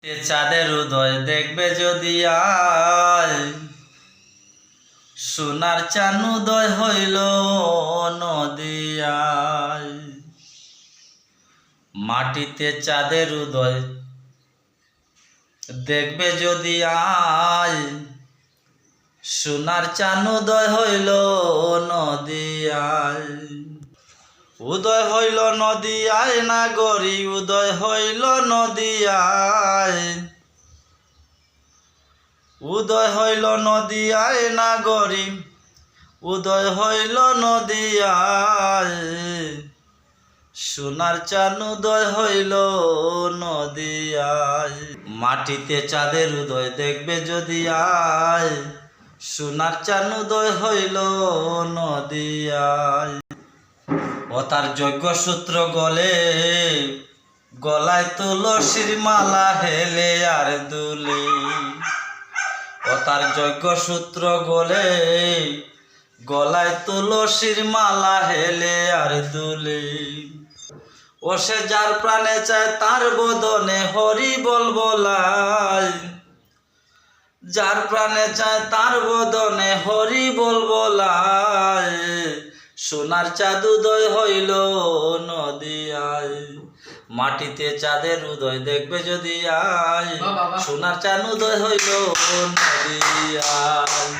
চাঁদের উদয় দেখবে যদি আয়, সোনার চান উদয় হইল নদিয়ায়। মাটিতে চাঁদের উদয় দেখবে যদি আয়, সোনার চান উদয় হইল নদিয়ায়। উদয় হইল নদিয়ায় নাগরী, উদয় হইল নদিয়ায়। উদয় হইল নদিয়ায় নাগরী, উদয় হইল নদিয়ায়। সোনার চান উদয় হইল নদিয়ায়। মাটিতে চাঁদের উদয় দেখবে যদি আয়, সোনার চান উদয় হইল নদিয়ায়। ও তার যজ্ঞ সূত্র গলে, গলায় তুলসীর মালা হেলে আর দুলে। ও তার যজ্ঞ সূত্র গলে, গলায় তুলসীর মালা হেলে আর দুলে। ও সে যার প্রাণে চায় তার বদনে হরি বল বলায়। যার প্রাণে চায় তার বদনে হরি বল বলায়। সোনার চাঁদ উদয় হইল নদিয়ায়। মাটিতে চাঁদের উদয় দেখবে যদি আয়, সোনার চাঁদ উদয় হইল নদিয়ায়।